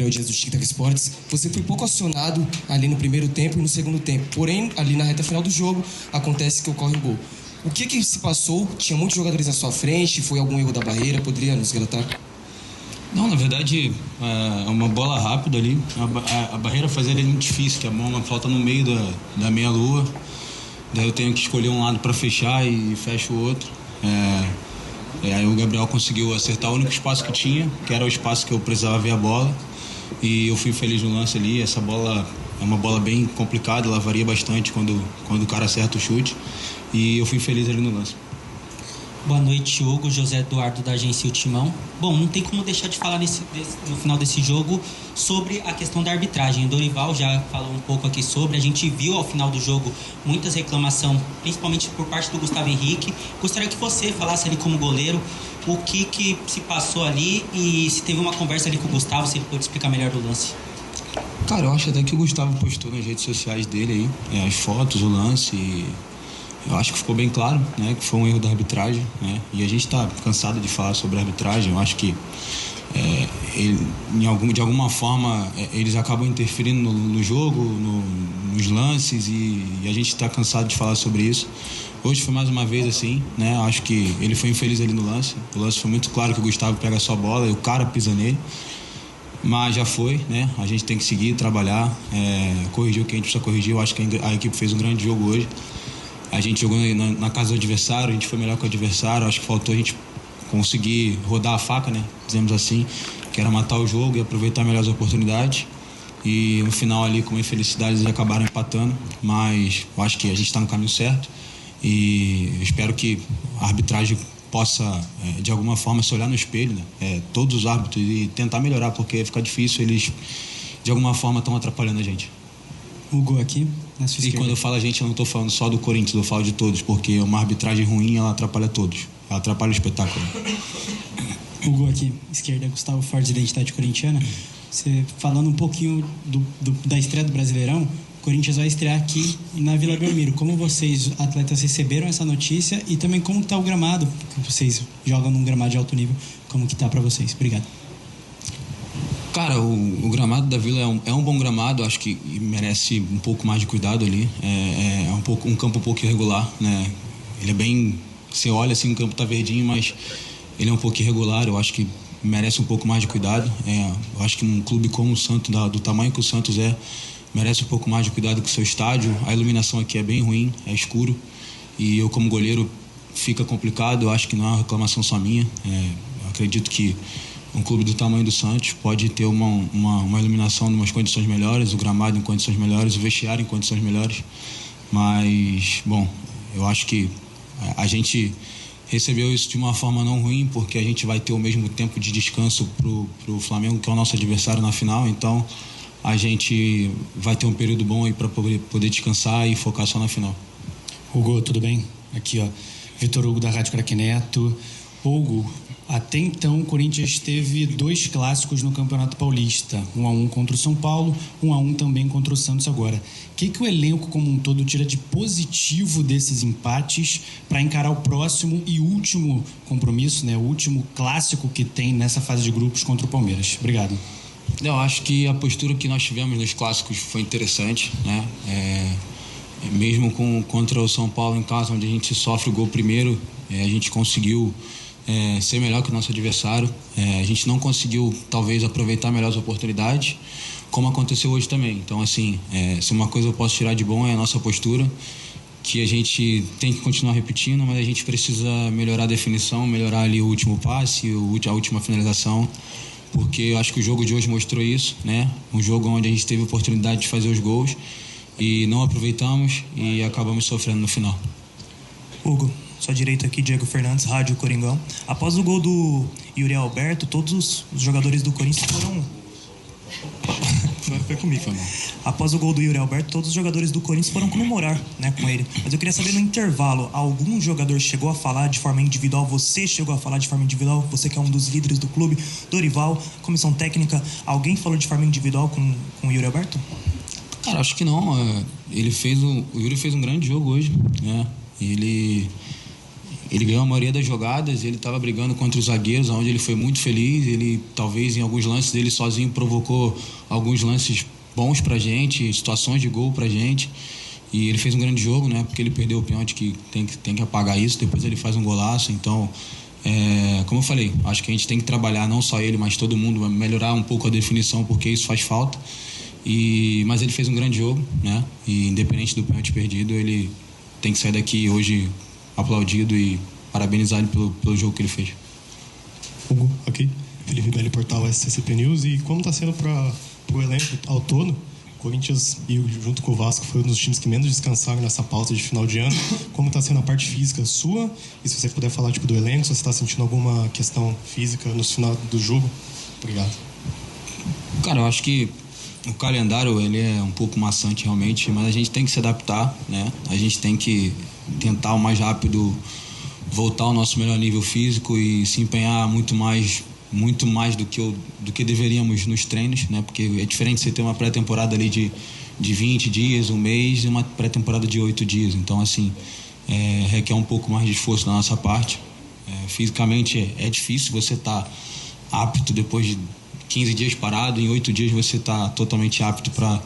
Gabriel Dias do Tic Tac Esportes. Você foi pouco acionado ali no primeiro tempo e no segundo tempo. Porém, ali na reta final do jogo, acontece que ocorre o gol. O que se passou? Tinha muitos jogadores à sua frente? Foi algum erro da barreira? Poderia nos relatar? Não, na verdade, é uma bola rápida ali. A barreira fazia ele muito difícil, que a bola falta no meio da meia-lua. Daí eu tenho que escolher um lado para fechar e fecho o outro. Aí o Gabriel conseguiu acertar o único espaço que tinha, que era o espaço que eu precisava ver a bola. E eu fui feliz no lance ali. Essa bola é uma bola bem complicada, ela varia bastante quando o cara acerta o chute. E eu fui feliz ali no lance. Boa noite, Hugo. José Eduardo, da agência O Timão. Bom, não tem como deixar de falar no final desse jogo sobre a questão da arbitragem. O Dorival já falou um pouco aqui sobre. A gente viu ao final do jogo muitas reclamações, principalmente por parte do Gustavo Henrique. Gostaria que você falasse ali como goleiro o que se passou ali e se teve uma conversa ali com o Gustavo, se ele pode explicar melhor do lance. Cara, eu acho até que o Gustavo postou nas redes sociais dele aí, as fotos, o lance. Eu acho que ficou bem claro, né, que foi um erro da arbitragem, né, e a gente está cansado de falar sobre a arbitragem. Eu acho que de alguma forma eles acabam interferindo no jogo, nos lances, e a gente está cansado de falar sobre isso. Hoje foi mais uma vez assim, né, acho que ele foi infeliz ali no lance. O lance foi muito claro que o Gustavo pega só a bola e o cara pisa nele, mas já foi, né, a gente tem que seguir, trabalhar, corrigir o que a gente precisa corrigir. Eu acho que a equipe fez um grande jogo hoje. A gente jogou na casa do adversário, a gente foi melhor que o adversário. Acho que faltou a gente conseguir rodar a faca, né? Dizemos assim, que era matar o jogo e aproveitar melhor as oportunidades. E no final ali, com infelicidade, eles acabaram empatando. Mas eu acho que a gente está no caminho certo. E eu espero que a arbitragem possa, de alguma forma, se olhar no espelho, né? Todos os árbitros, e tentar melhorar, porque fica difícil, eles de alguma forma estão atrapalhando a gente. Hugo aqui, na sua E esquerda. quando eu falo a gente, eu não estou falando só do Corinthians, eu falo de todos, porque uma arbitragem ruim, ela atrapalha todos. Ela atrapalha o espetáculo. Hugo aqui, esquerda, Gustavo Fortes, Identidade Corintiana. Você falando um pouquinho da estreia do Brasileirão, o Corinthians vai estrear aqui na Vila Belmiro. Como vocês, atletas, receberam essa notícia e também como está o gramado? Porque vocês jogam num gramado de alto nível. Como que tá para vocês? Obrigado. Cara, o gramado da Vila é um bom gramado, acho que merece um pouco mais de cuidado ali. É um campo um pouco irregular, né? Ele é bem... Você olha assim, o campo tá verdinho, mas ele é um pouco irregular. Eu acho que merece um pouco mais de cuidado. Eu acho que um clube como o Santos, do tamanho que o Santos merece um pouco mais de cuidado com o seu estádio. A iluminação aqui é bem ruim, é escuro. E eu, como goleiro, fica complicado. Eu acho que não é uma reclamação só minha. Eu acredito que um clube do tamanho do Santos pode ter uma iluminação em umas condições melhores, o gramado em condições melhores, o vestiário em condições melhores. Mas, bom, eu acho que a gente recebeu isso de uma forma não ruim, porque a gente vai ter o mesmo tempo de descanso pro Flamengo, que é o nosso adversário na final. Então, a gente vai ter um período bom aí para poder descansar e focar só na final. Hugo, tudo bem? Aqui, ó, Vitor Hugo, da Rádio Craque Neto. Hugo, até então o Corinthians teve 2 clássicos no Campeonato Paulista, 1-1 contra o São Paulo, 1-1 também contra o Santos agora. O que o elenco como um todo tira de positivo desses empates para encarar o próximo e último compromisso, né? O último clássico que tem nessa fase de grupos contra o Palmeiras? Obrigado. Eu acho que a postura que nós tivemos nos clássicos foi interessante, né? Mesmo contra o São Paulo em casa, onde a gente sofre o gol primeiro, a gente conseguiu ser melhor que o nosso adversário. A gente não conseguiu, talvez, aproveitar melhor as oportunidades, como aconteceu hoje também. Então, assim, se uma coisa eu posso tirar de bom é a nossa postura, que a gente tem que continuar repetindo, mas a gente precisa melhorar a definição, melhorar ali o último passe, a última finalização, porque eu acho que o jogo de hoje mostrou isso, né? Um jogo onde a gente teve a oportunidade de fazer os gols e não aproveitamos e acabamos sofrendo no final. Hugo, sua direita aqui, Diego Fernandes, Rádio Coringão. Após o gol do Yuri Alberto, todos os jogadores do Corinthians foram... Foi comigo. Após o gol do Yuri Alberto, todos os jogadores do Corinthians foram comemorar, né, com ele. Mas eu queria saber, no intervalo, algum jogador chegou a falar de forma individual? Você chegou a falar de forma individual? Você que é um dos líderes do clube, Dorival, comissão técnica, alguém falou de forma individual com o Yuri Alberto? Cara, acho que não. O Yuri fez um grande jogo hoje, né? Ele ele ganhou a maioria das jogadas, ele estava brigando contra os zagueiros, onde ele foi muito feliz. Ele, talvez, em alguns lances dele sozinho, provocou alguns lances bons pra gente, situações de gol pra gente. E ele fez um grande jogo, né? Porque ele perdeu o pênalti, que tem que apagar isso. Depois ele faz um golaço. Então, como eu falei, acho que a gente tem que trabalhar, não só ele, mas todo mundo, melhorar um pouco a definição, porque isso faz falta. Mas ele fez um grande jogo, né? E independente do pênalti perdido, ele tem que sair daqui hoje aplaudido e parabenizar ele pelo jogo que ele fez. Hugo, ok. Felipe Belli, portal SCCP News. E como está sendo para o elenco ao todo? Corinthians, e junto com o Vasco, foi um dos times que menos descansaram nessa pausa de final de ano. Como está sendo a parte física sua? E se você puder falar do elenco, se você está sentindo alguma questão física no final do jogo? Obrigado. Cara, eu acho que o calendário ele é um pouco maçante realmente, mas a gente tem que se adaptar, né? A gente tem que tentar o mais rápido voltar ao nosso melhor nível físico e se empenhar muito mais do que deveríamos nos treinos, né? Porque é diferente você ter uma pré-temporada ali de 20 dias, um mês, e uma pré-temporada de 8 dias. Então, assim, requer um pouco mais de esforço da nossa parte. Fisicamente é difícil você estar apto depois de 15 dias parado, em 8 dias você está totalmente apto para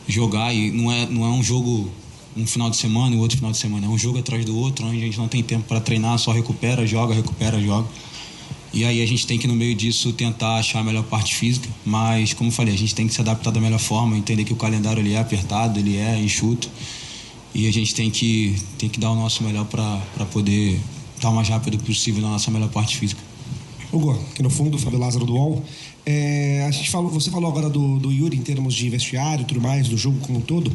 jogar. E não é um jogo um final de semana e o outro final de semana, é um jogo atrás do outro, onde a gente não tem tempo para treinar, só recupera, joga. E aí a gente tem que, no meio disso, tentar achar a melhor parte física. Mas, como eu falei, a gente tem que se adaptar da melhor forma, entender que o calendário ele é apertado, ele é enxuto. E a gente tem que dar o nosso melhor para poder estar o mais rápido possível na nossa melhor parte física. Hugo, aqui no fundo, Fábio Lázaro do UOL. Você falou agora do Yuri em termos de vestiário e tudo mais, do jogo como um todo.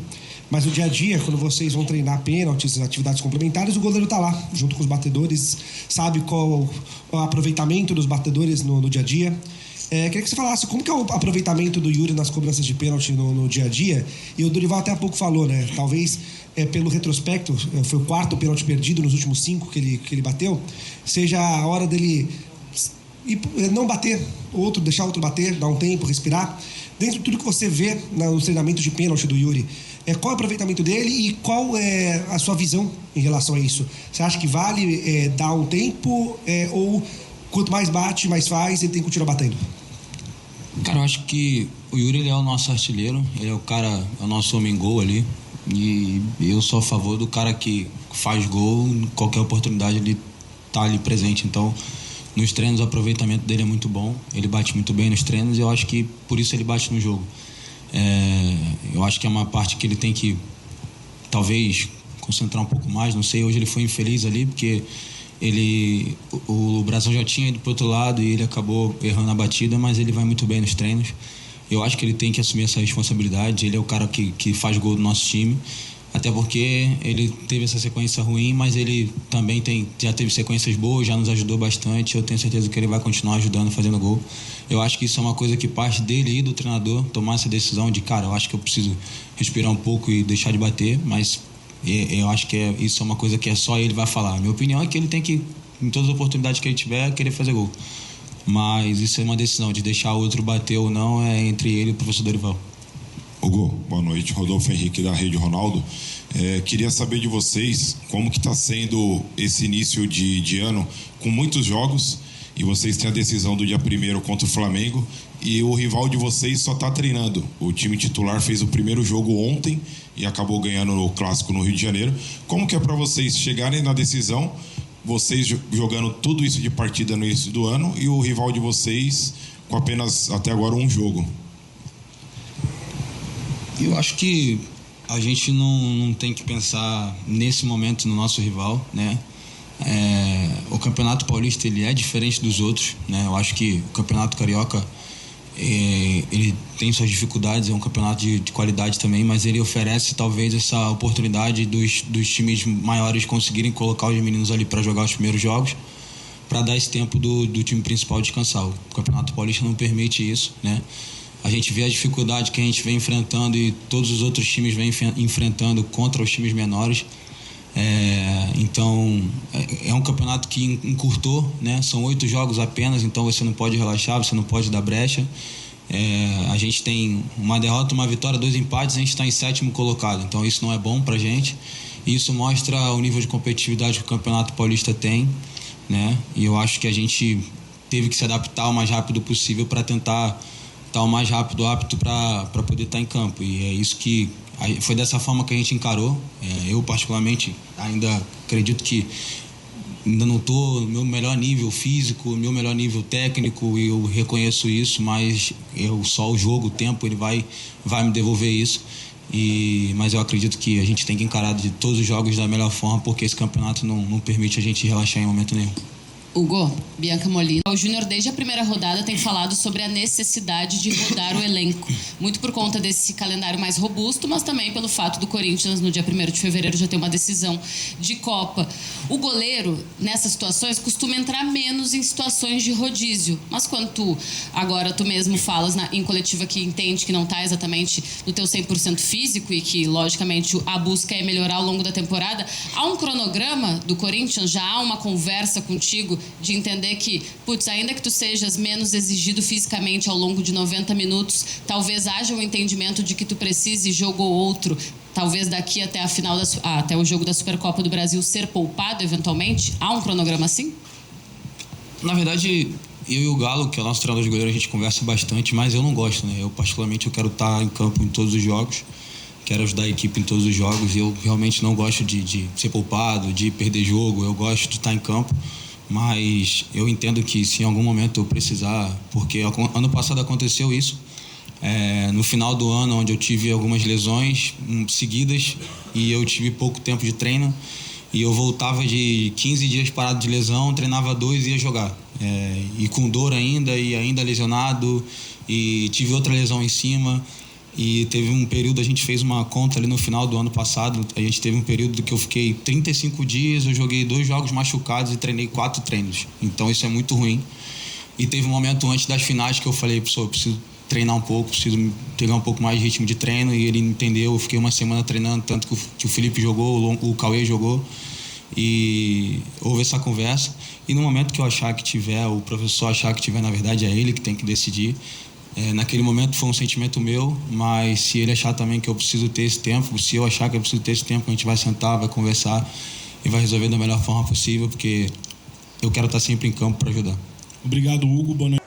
Mas no dia a dia, quando vocês vão treinar pênaltis, atividades complementares, o goleiro está lá, junto com os batedores, sabe qual o aproveitamento dos batedores no dia a dia. Queria que você falasse como que é o aproveitamento do Yuri nas cobranças de pênalti no dia a dia. E o Dorival até há pouco falou, né? Talvez pelo retrospecto, foi o 4º pênalti perdido nos últimos 5 que ele bateu, seja a hora dele não bater, deixar outro bater, dar um tempo, respirar. Dentro de tudo que você vê nos treinamentos de pênalti do Yuri, qual é o aproveitamento dele e qual é a sua visão em relação a isso? Você acha que vale dar um tempo ou quanto mais bate, mais faz, ele tem que continuar batendo? Cara, eu acho que o Yuri ele é o nosso artilheiro, ele é o nosso homem-gol ali. E eu sou a favor do cara que faz gol, em qualquer oportunidade ele tá ali presente. Então, nos treinos o aproveitamento dele é muito bom, ele bate muito bem nos treinos e eu acho que por isso ele bate no jogo. Eu acho que é uma parte que ele tem que talvez concentrar um pouco mais, não sei, hoje ele foi infeliz ali porque o Brasil já tinha ido pro outro lado e ele acabou errando a batida, mas ele vai muito bem nos treinos. Eu acho que ele tem que assumir essa responsabilidade, ele é o cara que faz gol do nosso time. Até porque ele teve essa sequência ruim, mas ele também já teve sequências boas, já nos ajudou bastante. Eu tenho certeza que ele vai continuar ajudando, fazendo gol. Eu acho que isso é uma coisa que parte dele e do treinador, tomar essa decisão de, cara, eu acho que eu preciso respirar um pouco e deixar de bater, mas eu acho que isso é uma coisa que só ele vai falar. Minha opinião é que ele tem que, em todas as oportunidades que ele tiver, querer fazer gol. Mas isso é uma decisão de deixar o outro bater ou não, é entre ele e o professor Dorival. Hugo, boa noite. Rodolfo Henrique da Rede Ronaldo. Queria saber de vocês como que está sendo esse início de ano com muitos jogos e vocês têm a decisão do dia 1º contra o Flamengo e o rival de vocês só está treinando. O time titular fez o primeiro jogo ontem e acabou ganhando o Clássico no Rio de Janeiro. Como que é para vocês chegarem na decisão, vocês jogando tudo isso de partida no início do ano e o rival de vocês com apenas até agora um jogo? Eu acho que a gente não tem que pensar nesse momento no nosso rival, né? O Campeonato Paulista ele é diferente dos outros, né? Eu acho que o Campeonato Carioca ele tem suas dificuldades, é um campeonato de qualidade também, mas ele oferece talvez essa oportunidade dos times maiores conseguirem colocar os meninos ali para jogar os primeiros jogos, para dar esse tempo do time principal descansar. O Campeonato Paulista não permite isso, né? A gente vê a dificuldade que a gente vem enfrentando e todos os outros times vêm enfrentando contra os times menores. Então, é um campeonato que encurtou, né? São 8 jogos apenas, então você não pode relaxar, você não pode dar brecha. A gente tem uma derrota, uma vitória, 2 empates, a gente está em 7º colocado. Então, isso não é bom pra gente. Isso mostra o nível de competitividade que o Campeonato Paulista tem, né? E eu acho que a gente teve que se adaptar o mais rápido possível para tentar estar o mais rápido apto para poder estar em campo. E é isso que foi dessa forma que a gente encarou. Eu particularmente ainda acredito que ainda não estou no meu melhor nível físico, no meu melhor nível técnico, e eu reconheço isso, mas só o jogo, o tempo, ele vai me devolver isso. Mas eu acredito que a gente tem que encarar de todos os jogos da melhor forma, porque esse campeonato não permite a gente relaxar em momento nenhum. Hugo, Bianca Molina. O Júnior, desde a primeira rodada, tem falado sobre a necessidade de rodar o elenco. Muito por conta desse calendário mais robusto, mas também pelo fato do Corinthians, no dia 1º de fevereiro, já ter uma decisão de Copa. O goleiro, nessas situações, costuma entrar menos em situações de rodízio. Mas quando tu mesmo falas em coletiva que entende que não está exatamente no teu 100% físico e que, logicamente, a busca é melhorar ao longo da temporada, há um cronograma do Corinthians? Já há uma conversa contigo de entender que, ainda que tu sejas menos exigido fisicamente ao longo de 90 minutos, talvez haja um entendimento de que tu precise, jogo ou outro, talvez daqui até a final até o jogo da Supercopa do Brasil, ser poupado eventualmente? Há um cronograma assim? Na verdade, eu e o Galo, que é o nosso treinador de goleiro, a gente conversa bastante, mas eu não gosto, né? Particularmente, eu quero estar em campo em todos os jogos, quero ajudar a equipe em todos os jogos, e eu realmente não gosto de ser poupado, de perder jogo, eu gosto de estar em campo. Mas eu entendo que se em algum momento eu precisar, porque ano passado aconteceu isso, no final do ano, onde eu tive algumas lesões seguidas e eu tive pouco tempo de treino, e eu voltava de 15 dias parado de lesão, treinava 2 e ia jogar. E com dor ainda, e ainda lesionado, e tive outra lesão em cima. E teve um período, a gente fez uma conta ali no final do ano passado, a gente teve um período que eu fiquei 35 dias, eu joguei 2 jogos machucados e treinei 4 treinos. Então isso é muito ruim. E teve um momento antes das finais que eu falei, pessoal, eu preciso treinar um pouco, preciso pegar um pouco mais de ritmo de treino, e ele entendeu. Eu fiquei uma semana treinando, tanto que o Felipe jogou, o Cauê jogou, e houve essa conversa. E no momento que eu achar que tiver, o professor achar que tiver, na verdade é ele que tem que decidir. Naquele momento foi um sentimento meu, mas se ele achar também que eu preciso ter esse tempo, se eu achar que eu preciso ter esse tempo, a gente vai sentar, vai conversar e vai resolver da melhor forma possível, porque eu quero estar sempre em campo para ajudar. Obrigado, Hugo. Boa noite.